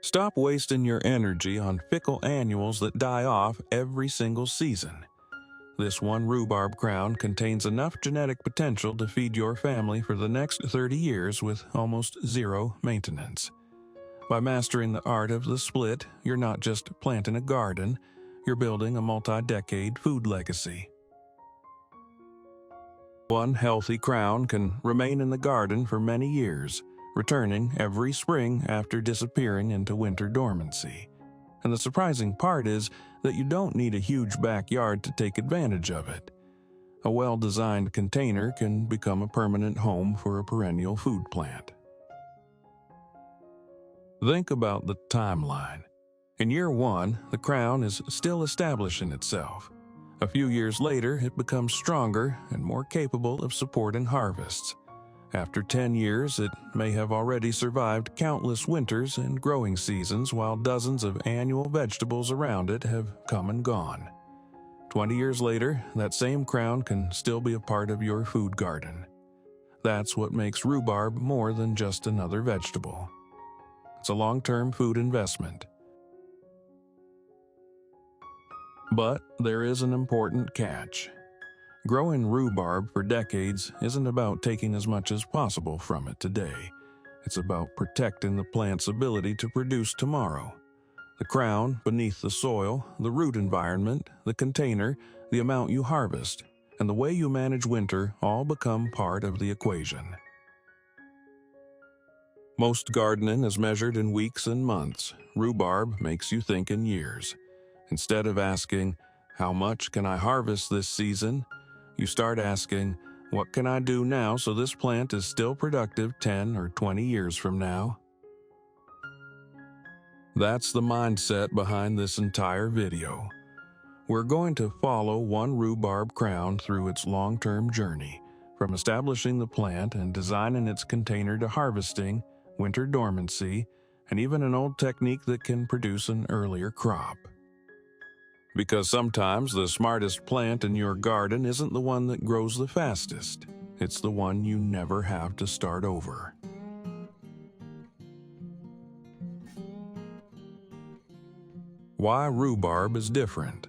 Stop wasting your energy on fickle annuals that die off every single season. This one rhubarb crown contains enough genetic potential to feed your family for the next 30 years with almost zero maintenance. By mastering the art of the split, you're not just planting a garden, you're building a multi-decade food legacy. One healthy crown can remain in the garden for many years, returning every spring after disappearing into winter dormancy. And the surprising part is that you don't need a huge backyard to take advantage of it. A well-designed container can become a permanent home for a perennial food plant. Think about the timeline. In year one, the crown is still establishing itself. A few years later, it becomes stronger and more capable of supporting harvests. After 10 years, it may have already survived countless winters and growing seasons, while dozens of annual vegetables around it have come and gone. 20 years later, that same crown can still be a part of your food garden. That's what makes rhubarb more than just another vegetable. It's a long-term food investment. But there is an important catch. Growing rhubarb for decades isn't about taking as much as possible from it today. It's about protecting the plant's ability to produce tomorrow. The crown beneath the soil, the root environment, the container, the amount you harvest, and the way you manage winter all become part of the equation. Most gardening is measured in weeks and months. Rhubarb makes you think in years. Instead of asking, "How much can I harvest this season?" you start asking, "What can I do now so this plant is still productive 10 or 20 years from now?" That's the mindset behind this entire video. We're going to follow one rhubarb crown through its long-term journey, from establishing the plant and designing its container to harvesting, winter dormancy, and even an old technique that can produce an earlier crop. Because sometimes the smartest plant in your garden isn't the one that grows the fastest. It's the one you never have to start over. Why rhubarb is different.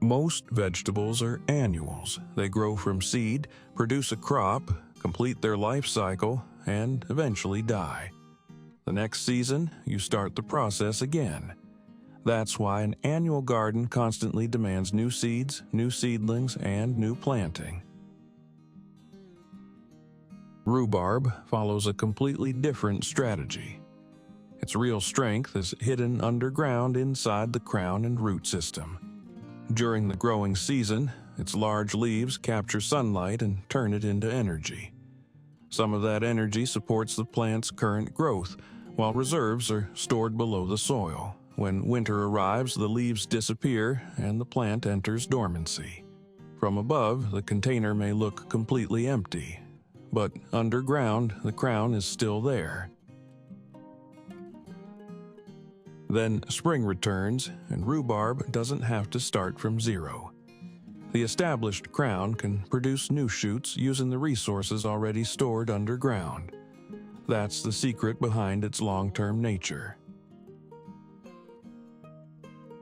Most vegetables are annuals. They grow from seed, produce a crop, complete their life cycle, and eventually die. The next season, you start the process again. That's why an annual garden constantly demands new seeds, new seedlings, and new planting. Rhubarb follows a completely different strategy. Its real strength is hidden underground inside the crown and root system. During the growing season, its large leaves capture sunlight and turn it into energy. Some of that energy supports the plant's current growth, while reserves are stored below the soil. When winter arrives, the leaves disappear and the plant enters dormancy. From above, the container may look completely empty, but underground, the crown is still there. Then spring returns, and rhubarb doesn't have to start from zero. The established crown can produce new shoots using the resources already stored underground. That's the secret behind its long-term nature.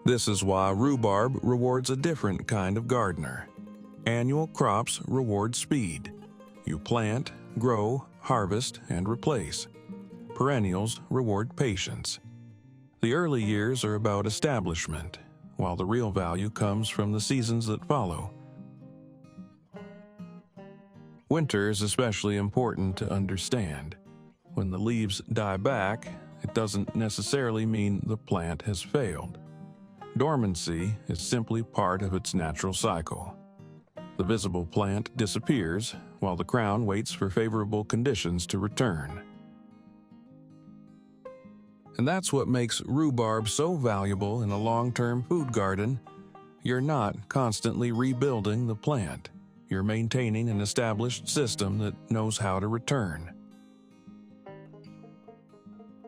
This is why rhubarb rewards a different kind of gardener. Annual crops reward speed. You plant, grow, harvest, and replace. Perennials reward patience. The early years are about establishment, while the real value comes from the seasons that follow. Winter is especially important to understand. When the leaves die back, it doesn't necessarily mean the plant has failed. Dormancy is simply part of its natural cycle. The visible plant disappears, while the crown waits for favorable conditions to return. And that's what makes rhubarb so valuable in a long-term food garden. You're not constantly rebuilding the plant. You're maintaining an established system that knows how to return.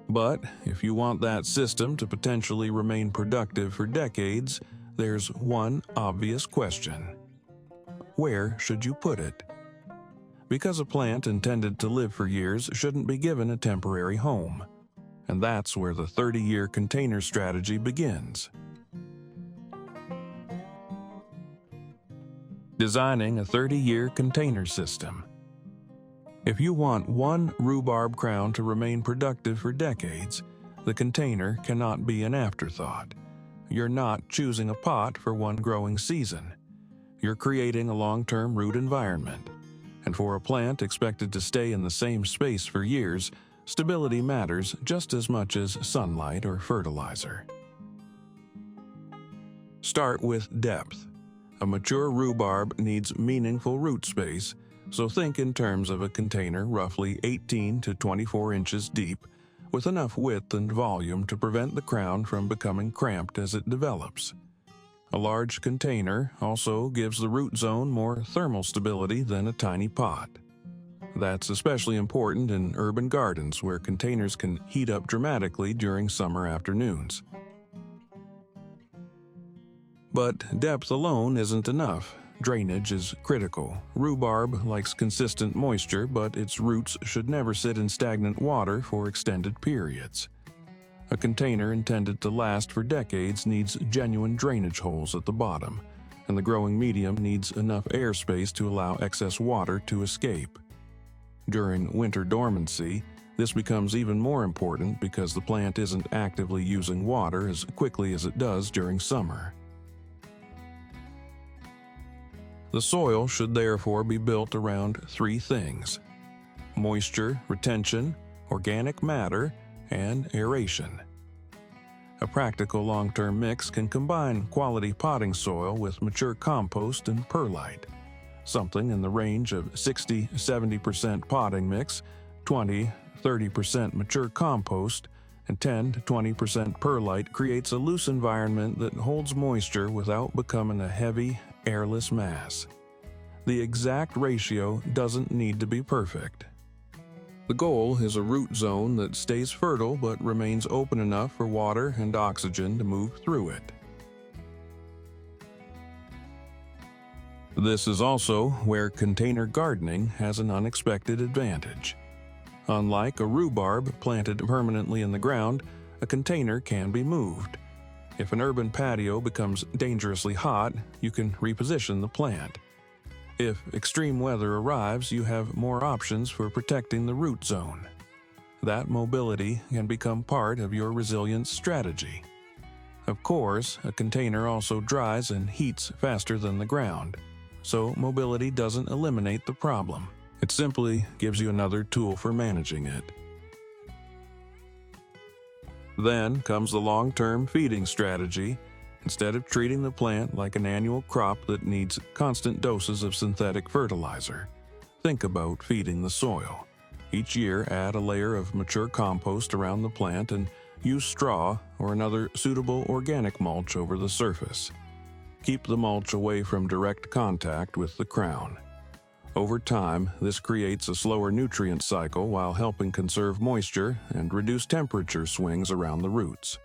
But if you want that system to potentially remain productive for decades, there's one obvious question. Where should you put it? Because a plant intended to live for years shouldn't be given a temporary home. And that's where the 30-year container strategy begins. Designing a 30-year container system. If you want one rhubarb crown to remain productive for decades, the container cannot be an afterthought. You're not choosing a pot for one growing season. You're creating a long-term root environment. And for a plant expected to stay in the same space for years, stability matters just as much as sunlight or fertilizer. Start with depth. A mature rhubarb needs meaningful root space, so think in terms of a container roughly 18 to 24 inches deep, with enough width and volume to prevent the crown from becoming cramped as it develops. A large container also gives the root zone more thermal stability than a tiny pot. That's especially important in urban gardens where containers can heat up dramatically during summer afternoons. But depth alone isn't enough. Drainage is critical. Rhubarb likes consistent moisture, but its roots should never sit in stagnant water for extended periods. A container intended to last for decades needs genuine drainage holes at the bottom, and the growing medium needs enough airspace to allow excess water to escape. During winter dormancy, this becomes even more important because the plant isn't actively using water as quickly as it does during summer. The soil should therefore be built around three things: moisture retention, organic matter, and aeration. A practical long-term mix can combine quality potting soil with mature compost and perlite. Something in the range of 60-70% potting mix, 20-30% mature compost, and 10-20% perlite creates a loose environment that holds moisture without becoming a heavy, airless mass. The exact ratio doesn't need to be perfect. The goal is a root zone that stays fertile but remains open enough for water and oxygen to move through it. This is also where container gardening has an unexpected advantage. Unlike a rhubarb planted permanently in the ground, a container can be moved. If an urban patio becomes dangerously hot, you can reposition the plant. If extreme weather arrives, you have more options for protecting the root zone. That mobility can become part of your resilience strategy. Of course, a container also dries and heats faster than the ground, so mobility doesn't eliminate the problem. It simply gives you another tool for managing it. Then comes the long-term feeding strategy. Instead of treating the plant like an annual crop that needs constant doses of synthetic fertilizer, think about feeding the soil. Each year, add a layer of mature compost around the plant and use straw or another suitable organic mulch over the surface. Keep the mulch away from direct contact with the crown. Over time, this creates a slower nutrient cycle while helping conserve moisture and reduce temperature swings around the roots.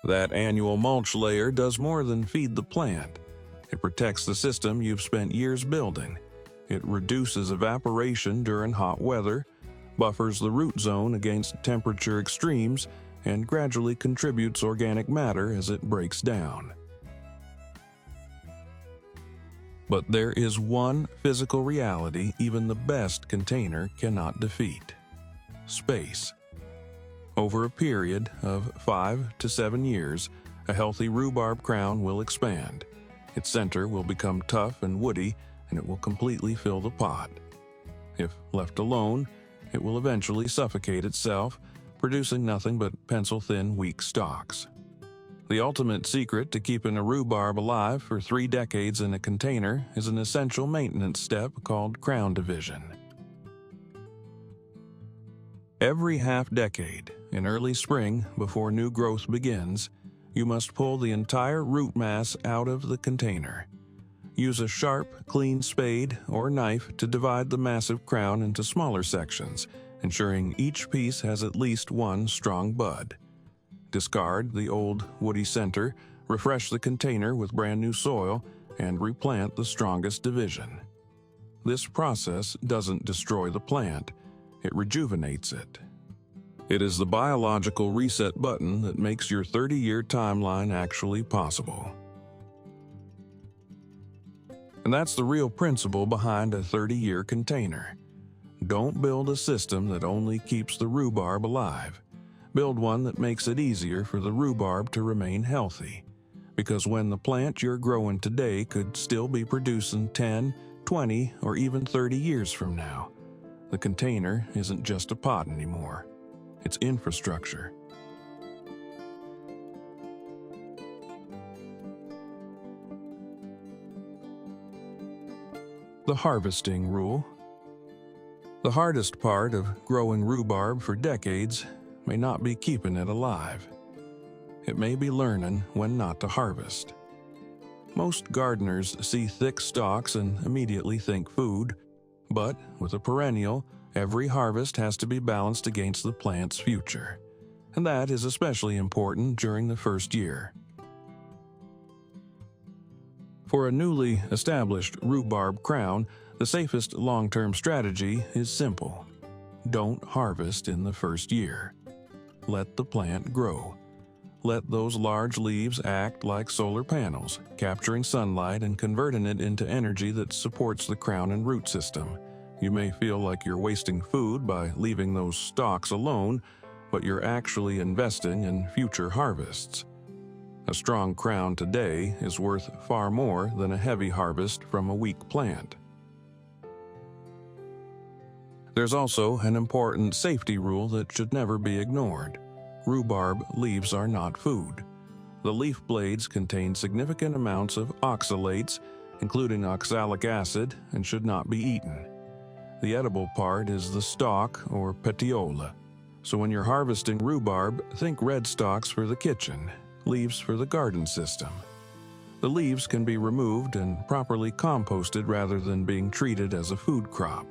That annual mulch layer does more than feed the plant. It protects the system you've spent years building. It reduces evaporation during hot weather, buffers the root zone against temperature extremes, and gradually contributes organic matter as it breaks down. But there is one physical reality even the best container cannot defeat: space. Over a period of 5 to 7 years, a healthy rhubarb crown will expand. Its center will become tough and woody, and it will completely fill the pot. If left alone, it will eventually suffocate itself, producing nothing but pencil-thin, weak stalks. The ultimate secret to keeping a rhubarb alive for 3 decades in a container is an essential maintenance step called crown division. Every half-decade, in early spring, before new growth begins, you must pull the entire root mass out of the container. Use a sharp, clean spade or knife to divide the massive crown into smaller sections, ensuring each piece has at least one strong bud. Discard the old woody center, refresh the container with brand new soil, and replant the strongest division. This process doesn't destroy the plant. it rejuvenates it. It is the biological reset button that makes your 30-year timeline actually possible. And that's the real principle behind a 30-year container. Don't build a system that only keeps the rhubarb alive. Build one that makes it easier for the rhubarb to remain healthy. Because when the plant you're growing today could still be producing 10, 20, or even 30 years from now, the container isn't just a pot anymore. It's infrastructure. The harvesting rule. The hardest part of growing rhubarb for decades may not be keeping it alive. It may be learning when not to harvest. Most gardeners see thick stalks and immediately think food, but with a perennial, every harvest has to be balanced against the plant's future, and that is especially important during the first year. For a newly established rhubarb crown, the safest long-term strategy is simple. Don't harvest in the first year. Let the plant grow. Let those large leaves act like solar panels, capturing sunlight and converting it into energy that supports the crown and root system. You may feel like you're wasting food by leaving those stalks alone, but you're actually investing in future harvests. A strong crown today is worth far more than a heavy harvest from a weak plant. There's also an important safety rule that should never be ignored. Rhubarb leaves are not food. The leaf blades contain significant amounts of oxalates, including oxalic acid, and should not be eaten. The edible part is the stalk, or petiola. So when you're harvesting rhubarb, think red stalks for the kitchen, leaves for the garden system. The leaves can be removed and properly composted rather than being treated as a food crop.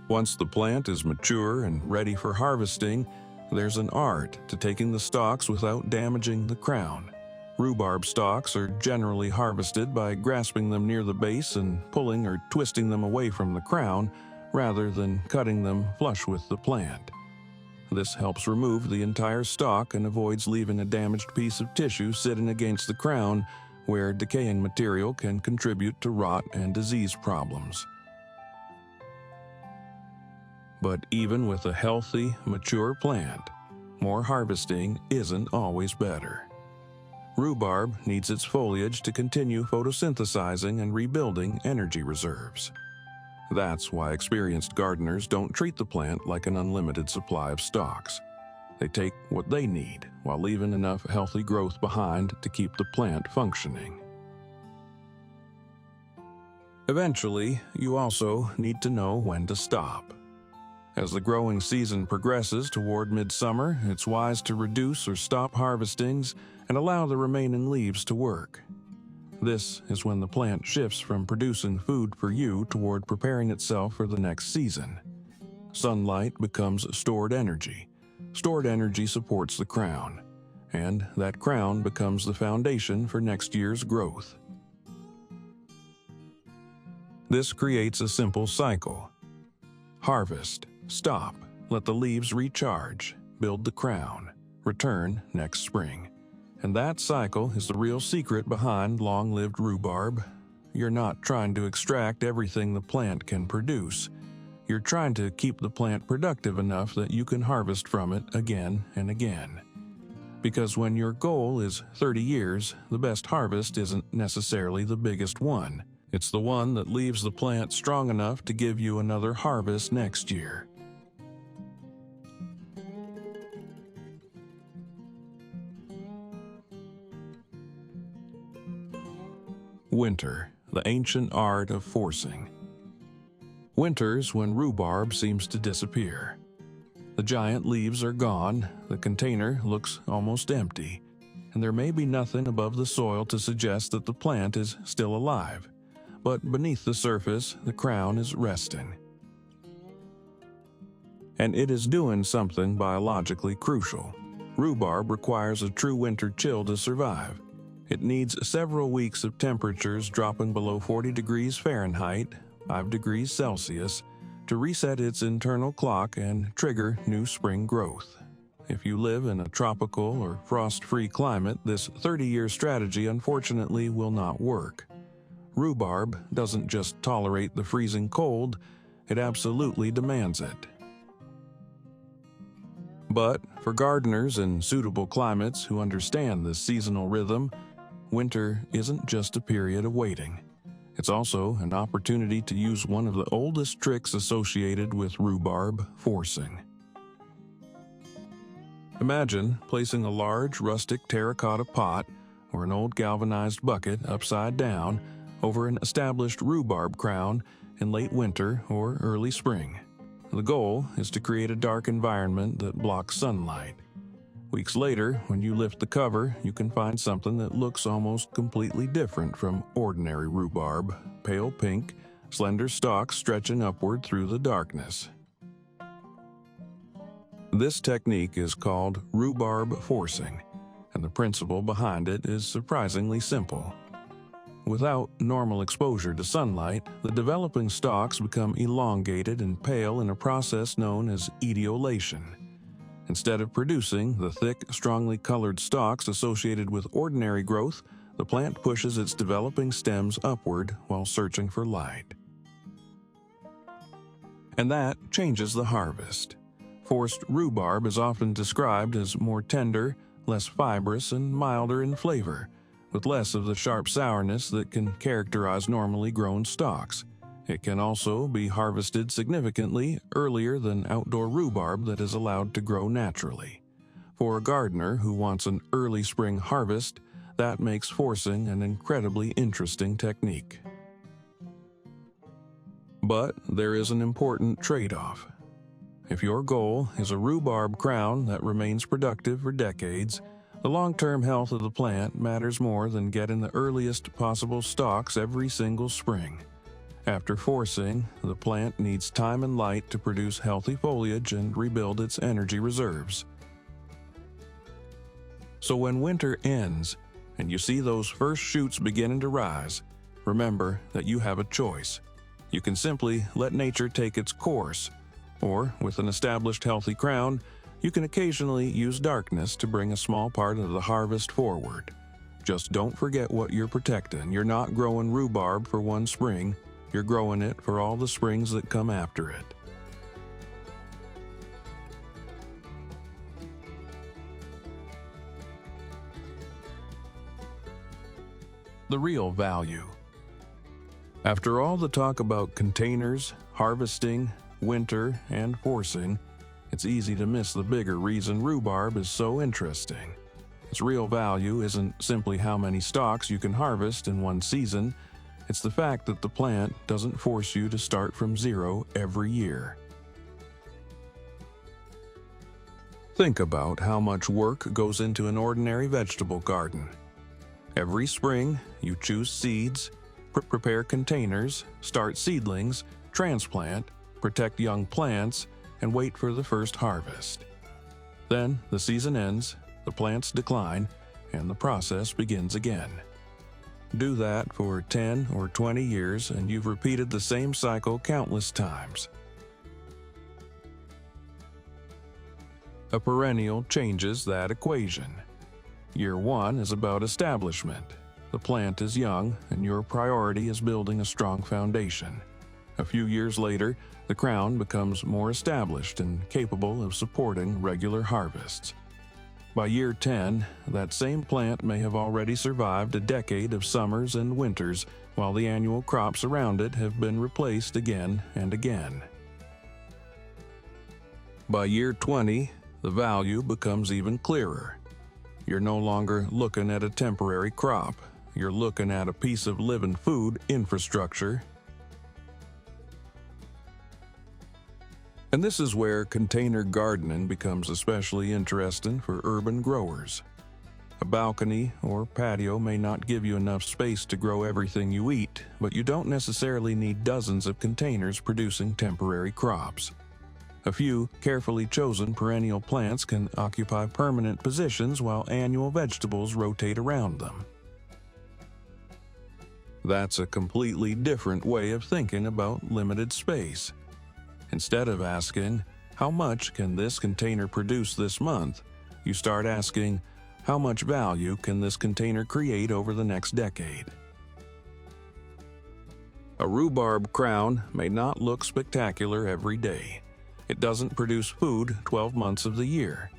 Once the plant is mature and ready for harvesting, there's an art to taking the stalks without damaging the crown. Rhubarb stalks are generally harvested by grasping them near the base and pulling or twisting them away from the crown, rather than cutting them flush with the plant. This helps remove the entire stalk and avoids leaving a damaged piece of tissue sitting against the crown, where decaying material can contribute to rot and disease problems. But even with a healthy, mature plant, more harvesting isn't always better. Rhubarb needs its foliage to continue photosynthesizing and rebuilding energy reserves. That's why experienced gardeners don't treat the plant like an unlimited supply of stalks. They take what they need while leaving enough healthy growth behind to keep the plant functioning. Eventually, you also need to know when to stop. As the growing season progresses toward midsummer, it's wise to reduce or stop harvestings and allow the remaining leaves to work. This is when the plant shifts from producing food for you toward preparing itself for the next season. Sunlight becomes stored energy. Stored energy supports the crown, and that crown becomes the foundation for next year's growth. This creates a simple cycle. Harvest, stop, let the leaves recharge, build the crown, return next spring. And that cycle is the real secret behind long-lived rhubarb. You're not trying to extract everything the plant can produce. You're trying to keep the plant productive enough that you can harvest from it again and again. Because when your goal is 30 years, the best harvest isn't necessarily the biggest one. It's the one that leaves the plant strong enough to give you another harvest next year. Winter, the ancient art of forcing. Winter's when rhubarb seems to disappear. The giant leaves are gone, the container looks almost empty, and there may be nothing above the soil to suggest that the plant is still alive. But beneath the surface, the crown is resting. And it is doing something biologically crucial. Rhubarb requires a true winter chill to survive. It needs several weeks of temperatures dropping below 40 degrees Fahrenheit, 5 degrees Celsius to reset its internal clock and trigger new spring growth. If you live in a tropical or frost-free climate, this 30-year strategy unfortunately will not work. Rhubarb doesn't just tolerate the freezing cold, it absolutely demands it. But for gardeners in suitable climates who understand this seasonal rhythm, winter isn't just a period of waiting. It's also an opportunity to use one of the oldest tricks associated with rhubarb, forcing. Imagine placing a large rustic terracotta pot or an old galvanized bucket upside down over an established rhubarb crown in late winter or early spring. The goal is to create a dark environment that blocks sunlight. Weeks later, when you lift the cover, you can find something that looks almost completely different from ordinary rhubarb: pale pink, slender stalks stretching upward through the darkness. This technique is called rhubarb forcing, and the principle behind it is surprisingly simple. Without normal exposure to sunlight, the developing stalks become elongated and pale in a process known as etiolation. Instead of producing the thick, strongly colored stalks associated with ordinary growth, the plant pushes its developing stems upward while searching for light. And that changes the harvest. Forced rhubarb is often described as more tender, less fibrous, and milder in flavor, with less of the sharp sourness that can characterize normally grown stalks. It can also be harvested significantly earlier than outdoor rhubarb that is allowed to grow naturally. For a gardener who wants an early spring harvest, that makes forcing an incredibly interesting technique. But there is an important trade-off. If your goal is a rhubarb crown that remains productive for decades, the long-term health of the plant matters more than getting the earliest possible stalks every single spring. After forcing, the plant needs time and light to produce healthy foliage and rebuild its energy reserves. So when winter ends and you see those first shoots beginning to rise, remember that you have a choice. You can simply let nature take its course, or with an established healthy crown, you can occasionally use darkness to bring a small part of the harvest forward. Just don't forget what you're protecting. You're not growing rhubarb for one spring, you're growing it for all the springs that come after it. The real value. After all the talk about containers, harvesting, winter, and forcing, it's easy to miss the bigger reason rhubarb is so interesting. Its real value isn't simply how many stalks you can harvest in one season, it's the fact that the plant doesn't force you to start from zero every year. Think about how much work goes into an ordinary vegetable garden. Every spring, you choose seeds, prepare containers, start seedlings, transplant, protect young plants, and wait for the first harvest. Then the season ends, the plants decline, and the process begins again. Do that for 10 or 20 years and you've repeated the same cycle countless times. A perennial changes that equation. Year 1 is about establishment. The plant is young and your priority is building a strong foundation. A few years later, the crown becomes more established and capable of supporting regular harvests. By year 10, that same plant may have already survived a decade of summers and winters, while the annual crops around it have been replaced again and again. By year 20, the value becomes even clearer. You're no longer looking at a temporary crop. You're looking at a piece of living food infrastructure. And this is where container gardening becomes especially interesting for urban growers. A balcony or patio may not give you enough space to grow everything you eat, but you don't necessarily need dozens of containers producing temporary crops. A few carefully chosen perennial plants can occupy permanent positions while annual vegetables rotate around them. That's a completely different way of thinking about limited space. Instead of asking, "How much can this container produce this month?" you start asking, "How much value can this container create over the next decade?" A rhubarb crown may not look spectacular every day. It doesn't produce food 12 months of the year.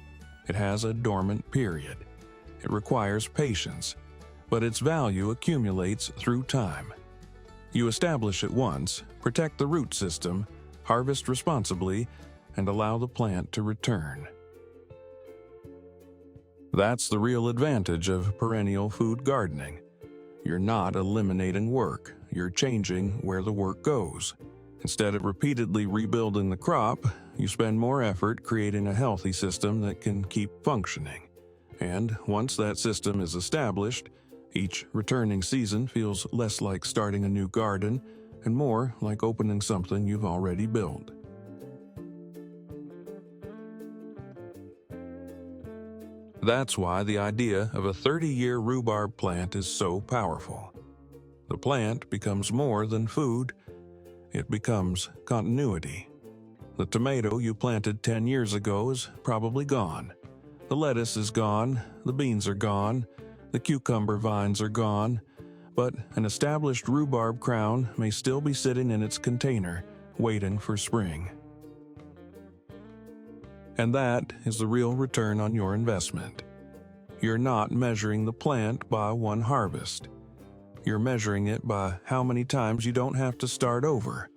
It has a dormant period. It requires patience, but its value accumulates through time. You establish it once, protect the root system, harvest responsibly, and allow the plant to return. That's the real advantage of perennial food gardening. You're not eliminating work, you're changing where the work goes. Instead of repeatedly rebuilding the crop, you spend more effort creating a healthy system that can keep functioning. And once that system is established, each returning season feels less like starting a new garden and more like opening something you've already built. That's why the idea of a 30-year rhubarb plant is so powerful. The plant becomes more than food, it becomes continuity. The tomato you planted 10 years ago is probably gone. The lettuce is gone, the beans are gone, the cucumber vines are gone, but an established rhubarb crown may still be sitting in its container, waiting for spring. And that is the real return on your investment. You're not measuring the plant by one harvest. You're measuring it by how many times you don't have to start over.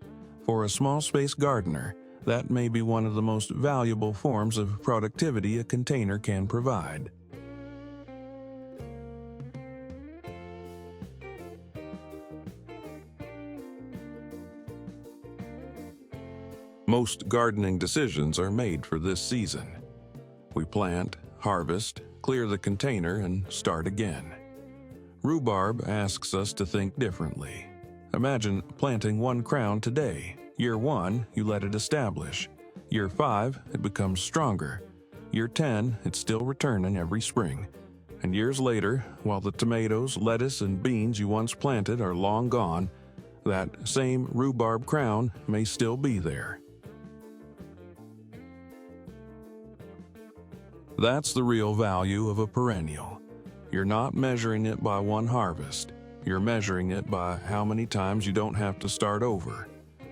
For a small space gardener, that may be one of the most valuable forms of productivity a container can provide. Most gardening decisions are made for this season. We plant, harvest, clear the container, and start again. Rhubarb asks us to think differently. Imagine planting one crown today. Year 1, you let it establish. Year 5, it becomes stronger. Year 10, it's still returning every spring. And years later, while the tomatoes, lettuce, and beans you once planted are long gone, that same rhubarb crown may still be there. That's the real value of a perennial. You're not measuring it by one harvest. You're measuring it by how many times you don't have to start over.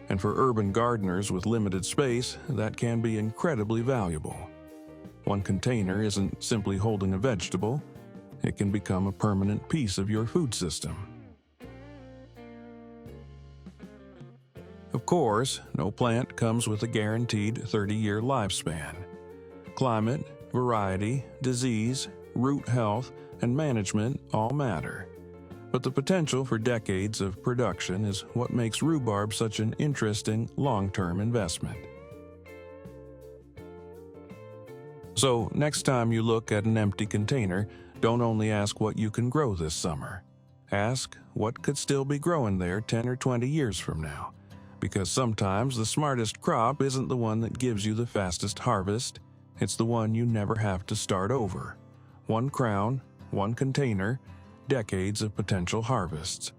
And for urban gardeners with limited space, that can be incredibly valuable. One container isn't simply holding a vegetable. It can become a permanent piece of your food system. Of course, no plant comes with a guaranteed 30-year lifespan. Climate, variety, disease, root health, and management all matter. But the potential for decades of production is what makes rhubarb such an interesting long-term investment. So, next time you look at an empty container, don't only ask what you can grow this summer. Ask what could still be growing there 10 or 20 years from now. Because sometimes the smartest crop isn't the one that gives you the fastest harvest, it's the one you never have to start over. One crown, one container, decades of potential harvests.